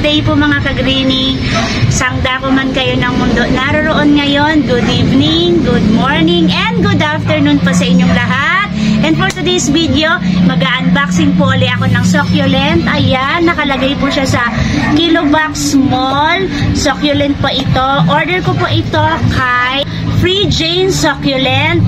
day po mga ka-greenie. Sang dako man kayo ng mundo naroroon ngayon. Good evening, good morning, and good afternoon po sa inyong lahat. And for today's video, mag-unboxing po ulit ako ng succulent. Ayan, nakalagay po siya sa Kilobox Mall. Succulent po ito. Order ko po ito kay Free Jane Succulent.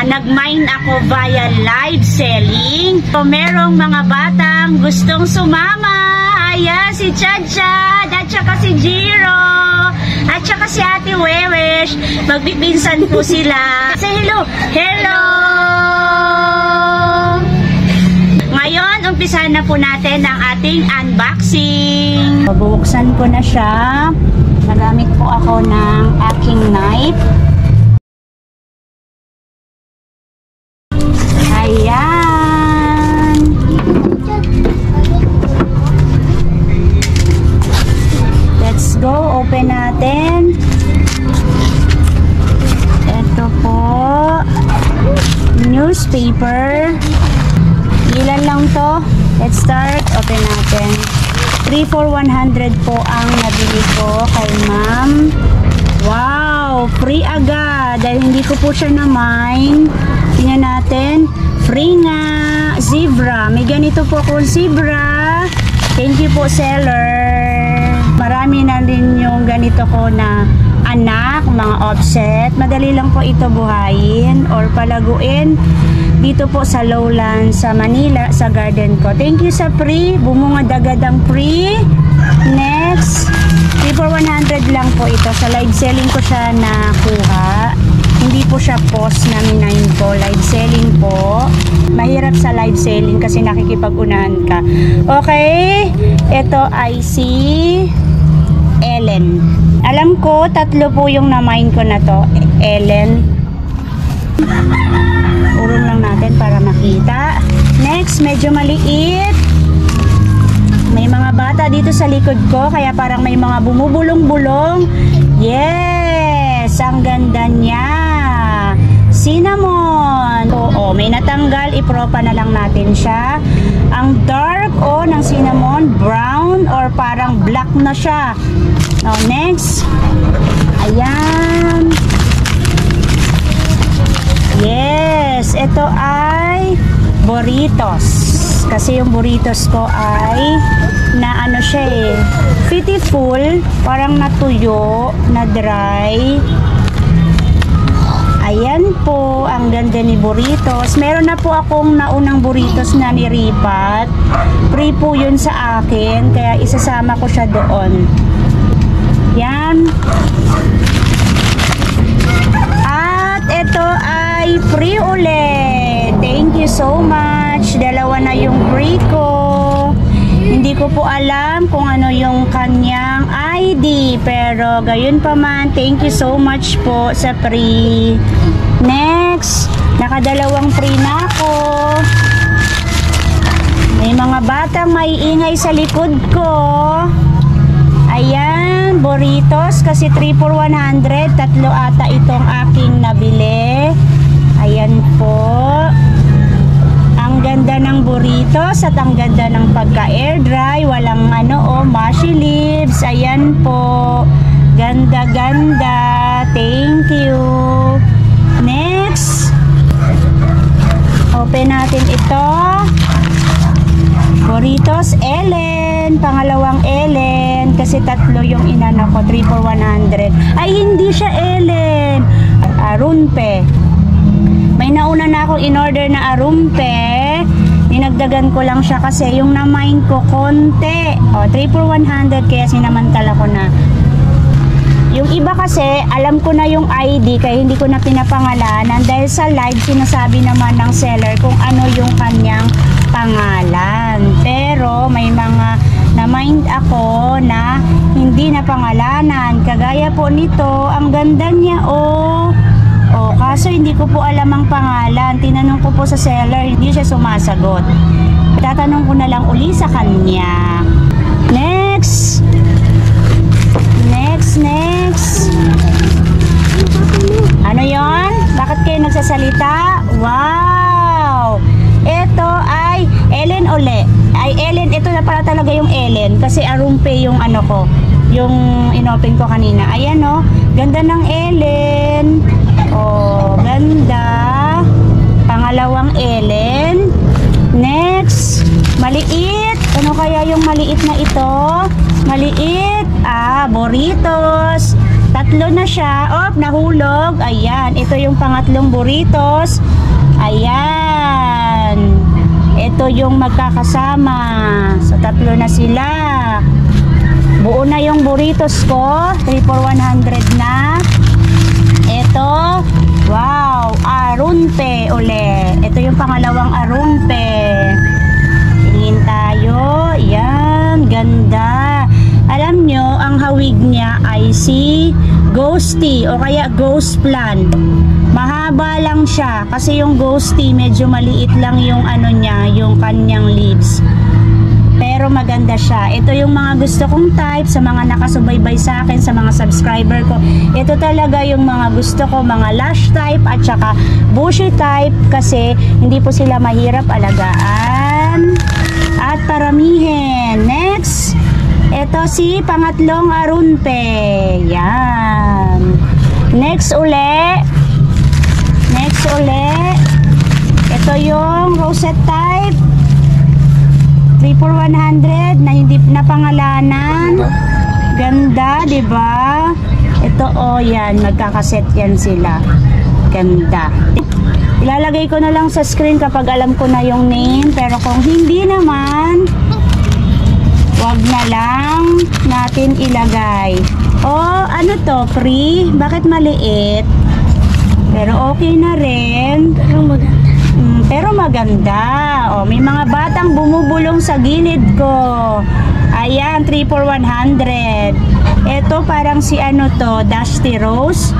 Nag-mine ako via live selling. So, merong mga batang gustong sumama. Ayan, si Chad-Chad, at saka si Jiro, at saka si Ate Wewesh. Magpipinsan po sila. Say hello! Hello! Ngayon, umpisahan na po natin ang ating unboxing. Bubuksan ko na siya. Nagamit po ako ng aking knife. Ayan. Let's go. Open natin. Ito po. Newspaper. Ilan lang to? Let's start. Open natin. 3 for 100 po ang nabili ko kay ma'am. Wow! Free agad. Dahil hindi ko po siya na-mine. Tingnan natin. Free nga. Zebra. May ganito po akong zebra. Thank you po, seller. Marami na rin yung ganito ko na anak, mga offset. Madali lang po ito buhayin or palaguin. Dito po sa Lowlands, sa Manila, sa garden ko. Thank you sa free. Bumungad agad ang free. Next. 3 for 100 lang po ito. Sa live selling ko siya nakuha. Hindi po siya post na minayin ko. Live selling po. Mahirap sa live selling kasi nakikipag-unahan ka. Okay. Ito ay si Ellen. Alam ko, 3 po yung na-mine ko na to. Ellen. Urong lang natin para makita. Next, medyo maliit. May mga bata dito sa likod ko, kaya parang may mga bumubulong-bulong. Yes! Ang ganda niya. Cinnamon. Oo, may natanggal. Ipropa na lang natin siya. Ang dark ng cinnamon, brown or parang black na siya. Now, next. Ayan. Yes, ito ay burritos. Kasi yung burritos ko ay na ano siya eh, pitiful, parang natuyo, na dry. Ayan po, ang ganda ni burritos. Meron na po akong naunang burritos na niripat. Free po yun sa akin, kaya isasama ko siya doon. Yan. At ito ay free ulit. Thank you so much. Dalawa na yung free ko. Hindi ko po alam kung ano yung kanyang ID. Pero gayon pa man, thank you so much po sa free. Next. Nakadalawang free na ako. May mga batang maiingay sa likod ko. Ayan, burritos kasi 3 for 100. 3 ata itong aking nabili. Ayan po. Ang ganda ng burritos at ang ganda ng pagka-air dry. Walang mushy leaves. Ayan po. Ganda-ganda. Thank you. Next. Open natin ito. Burritos Ellen. Pangalawang Ellen. Kasi 3 yung inano ko. 3 for 100. Ay, hindi siya Ellen. Arumpe. May nauna na akong in-order na arumpe. Dinagdagan ko lang siya kasi yung na-mine ko konti. 3 for 100 kaya sinamantala ko na. Yung iba kasi, alam ko na yung ID kaya hindi ko na pinapangalanan dahil sa live sinasabi naman ng seller kung ano yung kanyang pangalan. Pero may mga na-mind ako na hindi na pangalanan. Kagaya po nito, ang ganda niya kaso hindi ko po alam ang pangalan. Tinanong ko po sa seller, hindi siya sumasagot. Tatanong ko na lang uli sa kanya. Next. Ano yon? Bakit kayo nagsasalita? Wow! Ito ay Ellen uli. Ay Ellen, ito na pala talaga yung Ellen kasi arumpe yung ano ko, yung inopen ko kanina. Ayan oh, ganda ng Ellen. Oh, ganda. Pangalawang Ellen. Next, maliit. Ano kaya yung maliit na ito? Maliit. Burritos. Tatlo na siya. Oh, nahulog. Ayan, ito yung pangatlong burritos. Ayan. Ito yung magkakasama. So, tatlo na sila. Buo na yung burritos ko. 3 for 100 na. Ito. Wow. Arunpe uli. Ito yung pangalawang arunpe. Tingin tayo. Yan. Ganda. Alam nyo, ang hawig niya ay si ghosty o kaya ghost plant. Mahaba lang siya kasi yung ghosty medyo maliit lang yung ano niya, yung kanyang leaves. Pero maganda siya. Ito yung mga gusto kong type sa mga nakasubaybay sa akin, sa mga subscriber ko. Ito talaga yung mga gusto ko, mga lash type at saka bushy type kasi hindi po sila mahirap alagaan at paramihin. Next, ito si pangatlong arunpe. Yan. Next uli. Ito yung rosette type. 3 for 100 na hindi na pangalanan. Ganda, 'di ba? Ito yan, magkakaset yan sila. Ganda. Ilalagay ko na lang sa screen kapag alam ko na yung name, pero kung hindi naman, wag na lang natin ilagay. Ano to? Free? Bakit maliit? Pero okay na rin. Pero maganda. May mga batang bumubulong sa gilid ko. Ayan, 3 for 100. Ito parang si ano to, Dusty Rose.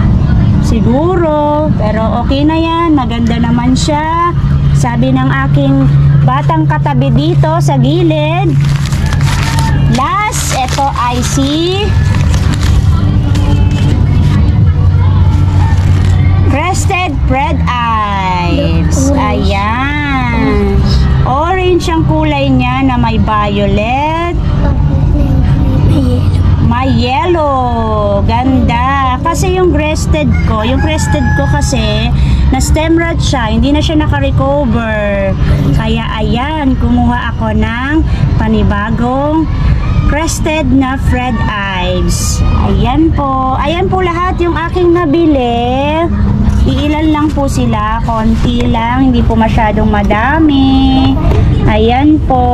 Siguro. Pero okay na yan. Maganda naman siya. Sabi ng aking batang katabi dito sa gilid. Last, ito ay si Crested Red Eyes. Ayan. Orange ang kulay niya na may violet. May yellow. Ganda. Kasi yung crested ko kasi na stem rot siya, hindi na siya naka-recover. Kaya ayan, kumuha ako ng panibagong crested na red eyes. Ayan po lahat yung aking nabili. Iilan lang po sila, konti lang, hindi po masyadong madami. Ayan po.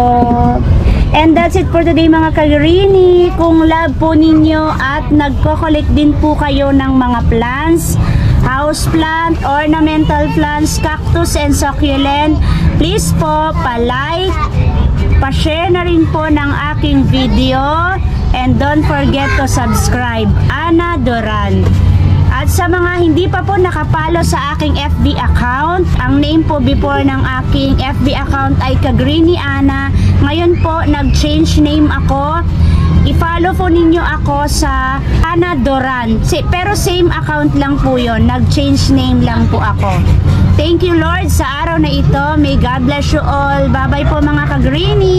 And that's it for today mga kagrini. Kung love po ninyo at nagko-collect din po kayo ng mga plants, house plant, ornamental plants, cactus and succulent, please po pa-like, pa-share na rin po ng aking video, and don't forget to subscribe. Ana Doran. At sa mga hindi pa po nakapalo sa aking FB account, ang name po before ng aking FB account ay Kagrini Ana. Ngayon po nag-change name ako. I-follow po ninyo ako sa Ana Doran. Pero same account lang po yon. Nag-change name lang po ako. Thank you Lord sa araw na ito. May God bless you all. Bye bye po mga Kagrini.